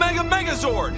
Omega Megazord!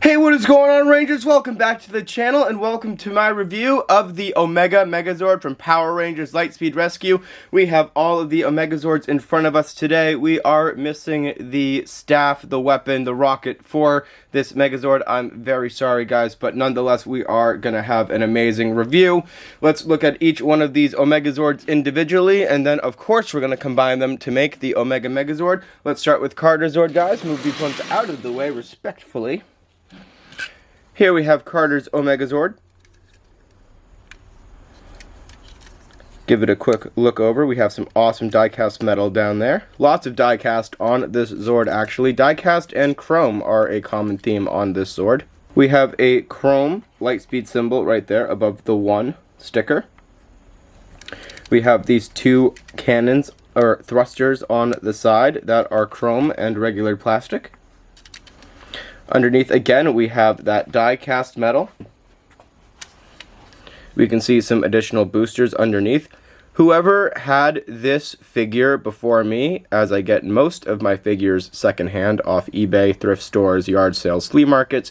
Hey, what is going on, Rangers? Welcome back to the channel and welcome to my review of the Omega Megazord from Power Rangers Lightspeed Rescue. We have all of the Omega Zords in front of us today. We are missing the staff, the weapon, the rocket for this Megazord. I'm very sorry, guys, but nonetheless, we are going to have an amazing review. Let's look at each one of these Omega Zords individually, and then, of course, we're going to combine them to make the Omega Megazord. Let's start with Carter's Zord, guys. Move these ones out of the way respectfully. Here we have Carter's Omega Zord. Give it a quick look over. We have some awesome die-cast metal down there. Lots of die-cast on this Zord, actually. Die-cast and chrome are a common theme on this Zord. We have a chrome Lightspeed symbol right there above the 1 sticker. We have these two cannons, or thrusters, on the side that are chrome and regular plastic. Underneath, again, we have that die-cast metal. We can see some additional boosters underneath. Whoever had this figure before me, as I get most of my figures secondhand off eBay, thrift stores, yard sales, flea markets,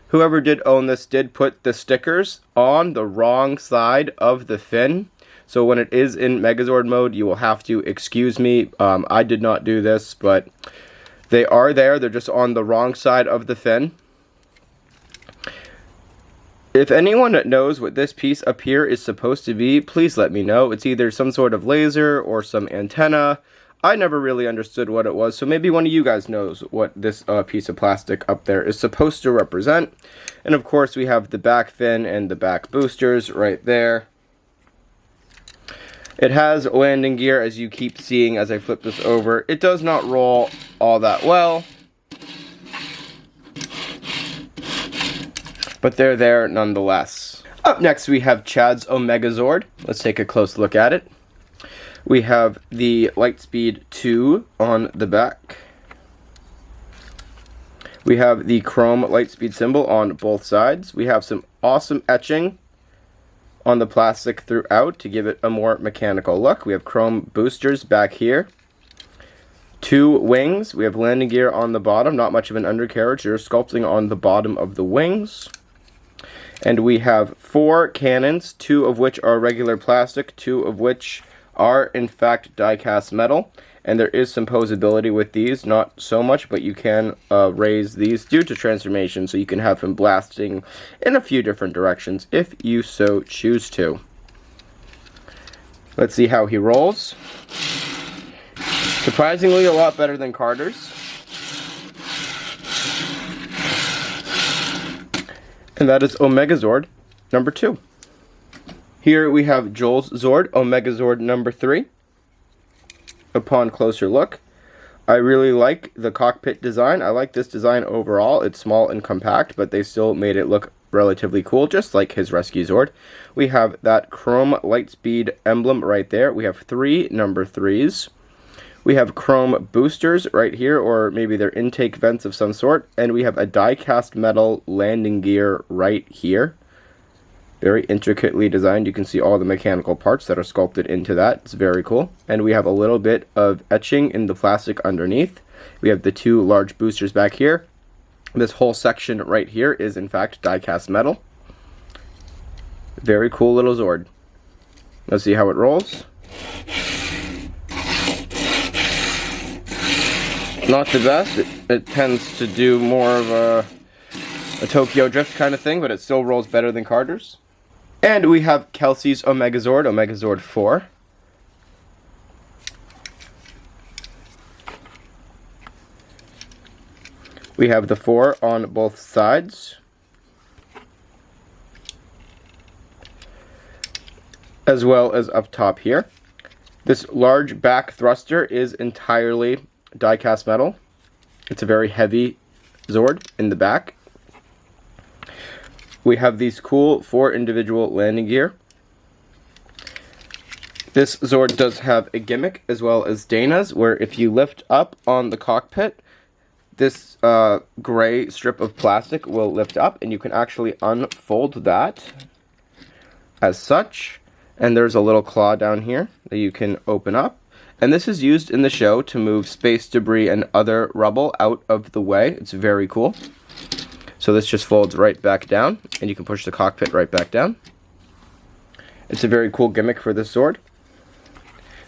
whoever did own this did put the stickers on the wrong side of the fin. So when it is in Megazord mode, you will have to excuse me. I did not do this, but they are there. They're just on the wrong side of the fin. If anyone knows what this piece up here is supposed to be, please let me know. It's either some sort of laser or some antenna. I never really understood what it was, so maybe one of you guys knows what this piece of plastic up there is supposed to represent. And of course we have the back fin and the back boosters right there. It has landing gear, as you keep seeing as I flip this over. It does not roll all that well, but they're there nonetheless. Up next we have Chad's Omega Zord. Let's take a close look at it. We have the Lightspeed 2 on the back. We have the chrome Lightspeed symbol on both sides. We have some awesome etching on the plastic throughout to give it a more mechanical look. We have chrome boosters back here. 2 wings. We have landing gear on the bottom. Not much of an undercarriage. They're sculpting on the bottom of the wings. And we have 4 cannons, 2 of which are regular plastic, 2 of which are in fact die-cast metal. And there is some posability with these, not so much, but you can raise these due to transformation, so you can have him blasting in a few different directions if you so choose to. Let's see how he rolls. Surprisingly, a lot better than Carter's. And that is Omega Zord number 2. Here we have Joel's Zord, Omega Zord number 3. Upon closer look, I really like the cockpit design. I like this design overall. It's small and compact, but they still made it look relatively cool, just like his Rescue Zord. We have that chrome Lightspeed emblem right there. We have 3 number 3s. We have chrome boosters right here, or maybe they're intake vents of some sort. And we have a die-cast metal landing gear right here. Very intricately designed. You can see all the mechanical parts that are sculpted into that. It's very cool. And we have a little bit of etching in the plastic underneath. We have the 2 large boosters back here. This whole section right here is in fact die-cast metal. Very cool little Zord. Let's see how it rolls. Not the best. It tends to do more of a Tokyo Drift kind of thing, but it still rolls better than Carter's. And we have Kelsey's Omega Zord, Omega Zord 4. We have the 4 on both sides. As well as up top here. This large back thruster is entirely die-cast metal. It's a very heavy Zord in the back. We have these cool 4 individual landing gear. This Zord does have a gimmick as well as Dana's, where if you lift up on the cockpit, this gray strip of plastic will lift up, and you can actually unfold that as such. And there's a little claw down here that you can open up. And this is used in the show to move space debris and other rubble out of the way. It's very cool. So this just folds right back down, and you can push the cockpit right back down. It's a very cool gimmick for this Zord.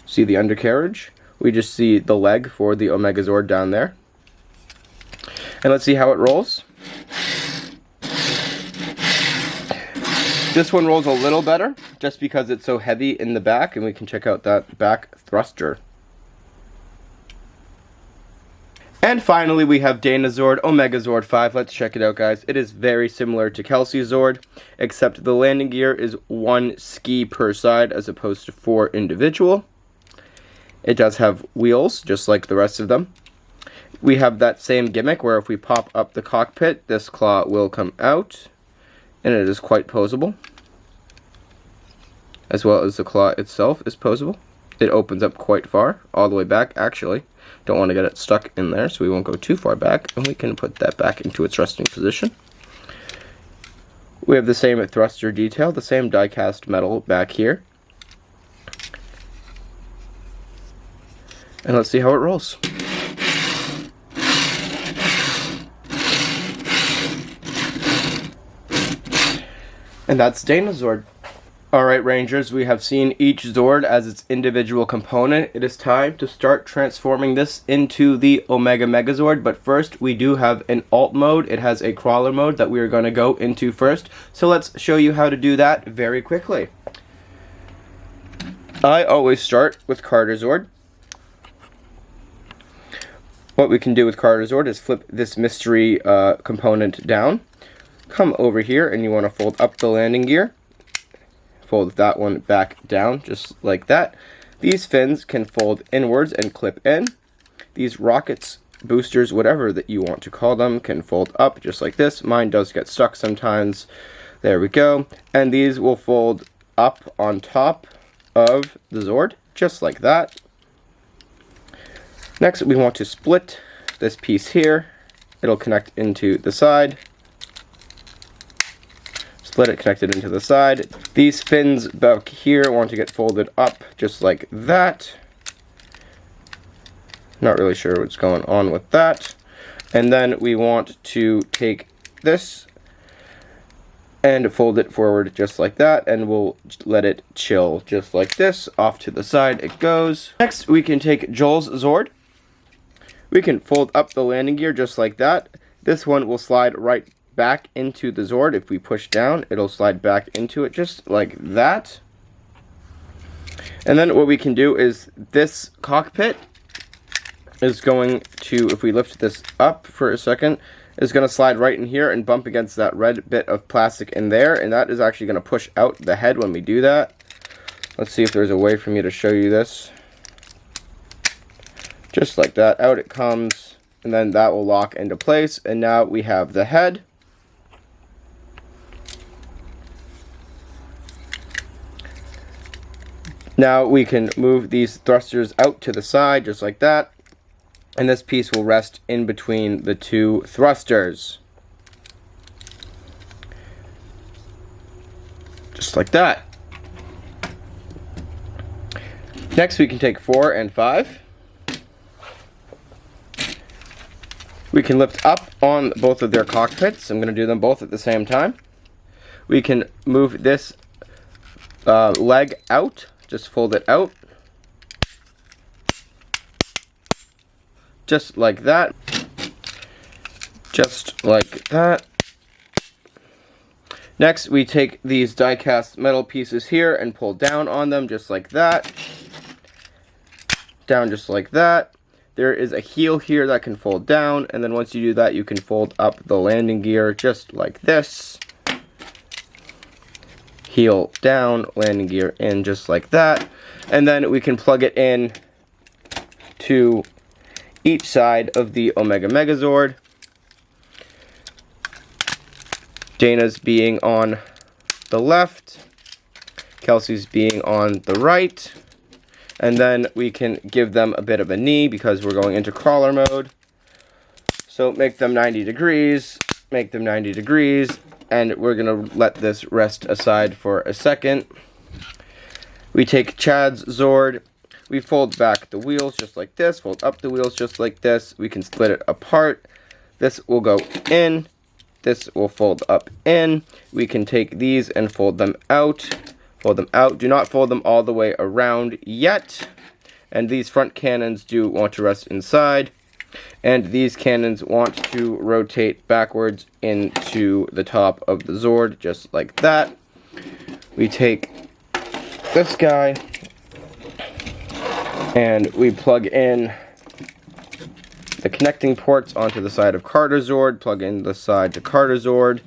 See the undercarriage? We just see the leg for the Omega Zord down there. And let's see how it rolls. This one rolls a little better, just because it's so heavy in the back, and we can check out that back thruster. And finally, we have Dana's Zord, Omega Zord 5. Let's check it out, guys. It is very similar to Kelsey's Zord, except the landing gear is 1 ski per side as opposed to 4 individual. It does have wheels, just like the rest of them. We have that same gimmick where if we pop up the cockpit, this claw will come out, and it is quite posable, as well as the claw itself is posable. It opens up quite far, all the way back actually. Don't want to get it stuck in there, so we won't go too far back, and we can put that back into its resting position. We have the same thruster detail, the same die-cast metal back here. And let's see how it rolls. And that's Dana's Zord. Alright, Rangers, we have seen each Zord as its individual component. It is time to start transforming this into the Omega Megazord, but first we do have an alt mode. It has a crawler mode that we are going to go into first. So let's show you how to do that very quickly. I always start with Carter Zord. What we can do with Carter Zord is flip this mystery component down. Come over here, and you want to fold up the landing gear. Fold that one back down, just like that. These fins can fold inwards and clip in. These rockets, boosters, whatever that you want to call them, can fold up just like this. Mine does get stuck sometimes. There we go. And these will fold up on top of the Zord, just like that. Next, we want to split this piece here. It'll connect into the side. Split it, connect it into the side. These fins back here want to get folded up just like that. Not really sure what's going on with that. And then we want to take this and fold it forward just like that, and we'll let it chill just like this. Off to the side it goes. Next, we can take Joel's Zord. We can fold up the landing gear just like that. This one will slide right back into the Zord. If we push down, it'll slide back into it just like that. And then what we can do is this cockpit is going to, if we lift this up for a second, is going to slide right in here and bump against that red bit of plastic in there, and that is actually going to push out the head when we do that. Let's see if there's a way for me to show you this. Just like that, out it comes, and then that will lock into place, and now we have the head. Now we can move these thrusters out to the side, just like that, and this piece will rest in between the two thrusters. Just like that. Next we can take 4 and 5. We can lift up on both of their cockpits. I'm going to do them both at the same time. We can move this leg out. Just fold it out. Just like that. Just like that. Next, we take these die-cast metal pieces here and pull down on them just like that. Down just like that. There is a heel here that can fold down, and then once you do that, you can fold up the landing gear just like this. Heel down, landing gear in just like that. And then we can plug it in to each side of the Omega Megazord. Dana's being on the left, Kelsey's being on the right. And then we can give them a bit of a knee because we're going into crawler mode. So make them 90 degrees, make them 90 degrees, and we're gonna let this rest aside for a second. We take Chad's Zord, we fold back the wheels just like this, fold up the wheels just like this, we can split it apart. This will go in, this will fold up in. We can take these and fold them out. Fold them out. Do not fold them all the way around yet. And these front cannons do want to rest inside. And these cannons want to rotate backwards into the top of the Zord, just like that. We take this guy and we plug in the connecting ports onto the side of Carter Zord, plug in the side to Carter Zord,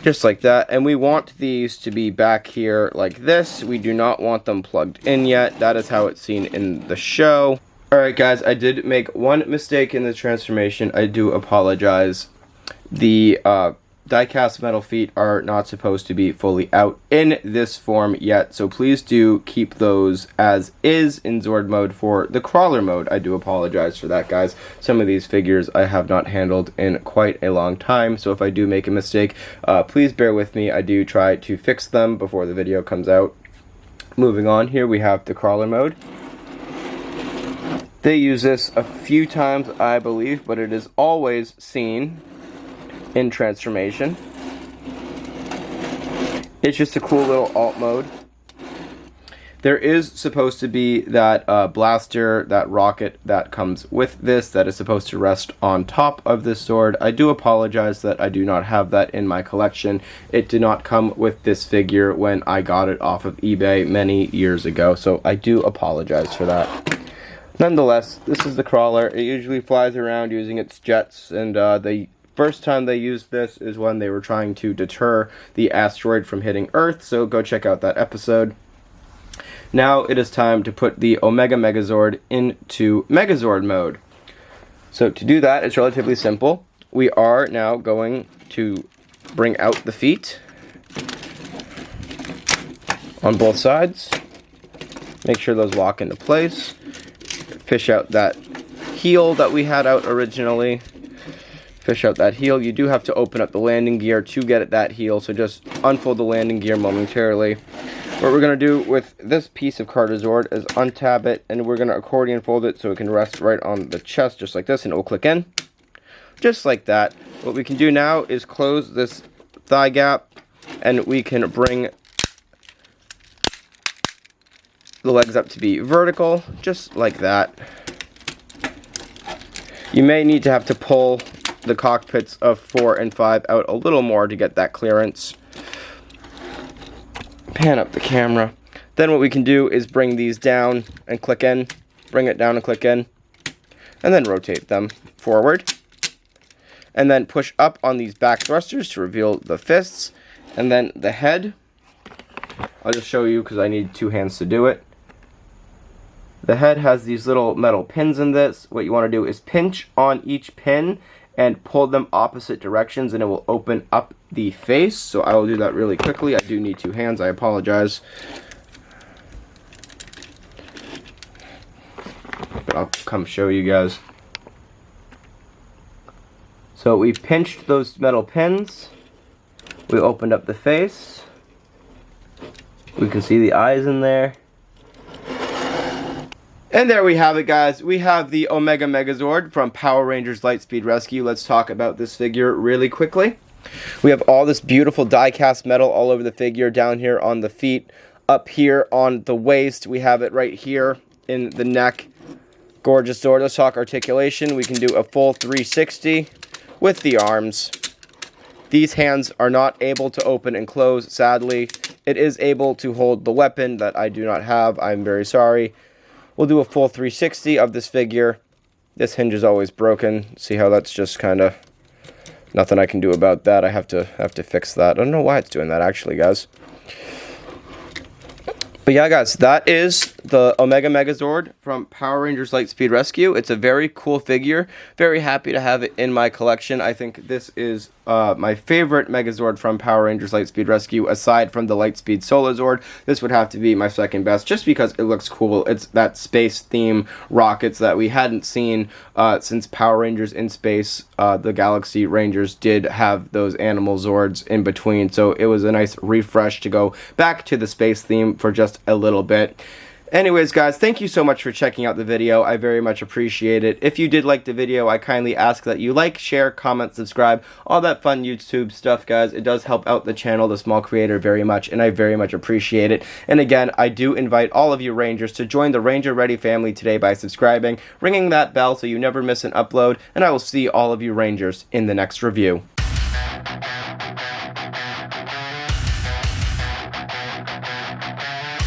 just like that. And we want these to be back here like this. We do not want them plugged in yet. That is how it's seen in the show. Alright guys, I did make one mistake in the transformation. I do apologize. The die-cast metal feet are not supposed to be fully out in this form yet, so please do keep those as is in Zord mode for the crawler mode. I do apologize for that, guys. Some of these figures I have not handled in quite a long time, so if I do make a mistake, please bear with me. I do try to fix them before the video comes out. Moving on, here we have the crawler mode. They use this a few times, I believe, but it is always seen in transformation. It's just a cool little alt mode. There is supposed to be that blaster, that rocket that comes with this that is supposed to rest on top of this sword. I do apologize that I do not have that in my collection. It did not come with this figure when I got it off of eBay many years ago, so I do apologize for that. Nonetheless, this is the crawler. It usually flies around using its jets, and the first time they used this is when they were trying to deter the asteroid from hitting Earth, so go check out that episode. Now it is time to put the Omega Megazord into Megazord mode. So to do that, it's relatively simple. We are now going to bring out the feet on both sides. Make sure those lock into place. Fish out that heel that we had out originally. Fish out that heel. You do have to open up the landing gear to get at that heel, so just unfold the landing gear momentarily. What we're going to do with this piece of Carter Zord is untab it, and we're going to accordion fold it so it can rest right on the chest, just like this, and it will click in. Just like that. What we can do now is close this thigh gap, and we can bring the legs up to be vertical, just like that. You may need to have to pull the cockpits of 4 and 5 out a little more to get that clearance. Pan up the camera. Then what we can do is bring these down and click in, bring it down and click in, and then rotate them forward. And then push up on these back thrusters to reveal the fists, and then the head. I'll just show you because I need 2 hands to do it. The head has these little metal pins in this. What you want to do is pinch on each pin and pull them opposite directions, and it will open up the face. So I will do that really quickly. I do need 2 hands. I apologize. But I'll come show you guys. So we pinched those metal pins. We opened up the face. We can see the eyes in there. And there we have it, guys. We have the Omega Megazord from Power Rangers Lightspeed Rescue. Let's talk about this figure really quickly. We have all this beautiful die-cast metal all over the figure, down here on the feet, up here on the waist. We have it right here in the neck. Gorgeous Zord. Let's talk articulation. We can do a full 360 with the arms. These hands are not able to open and close, sadly. It is able to hold the weapon that I do not have. I'm very sorry. We'll do a full 360 of this figure. This hinge is always broken. See how that's just kind of nothing I can do about that. I have to fix that. I don't know why it's doing that, actually, guys. But yeah, guys, that is the Omega Megazord from Power Rangers Lightspeed Rescue. It's a very cool figure. Very happy to have it in my collection. I think this is my favorite Megazord from Power Rangers Lightspeed Rescue, aside from the Lightspeed Solar Zord. This would have to be my second best, just because it looks cool. It's that space theme rockets that we hadn't seen since Power Rangers in Space. The Galaxy Rangers did have those animal Zords in between, so it was a nice refresh to go back to the space theme for just a little bit. Anyways, guys, thank you so much for checking out the video. I very much appreciate it. If you did like the video, I kindly ask that you like, share, comment, subscribe, all that fun YouTube stuff, guys. It does help out the channel, the small creator, very much, and I very much appreciate it. And again, I do invite all of you Rangers to join the Ranger Ready family today by subscribing, ringing that bell so you never miss an upload, and I will see all of you Rangers in the next review.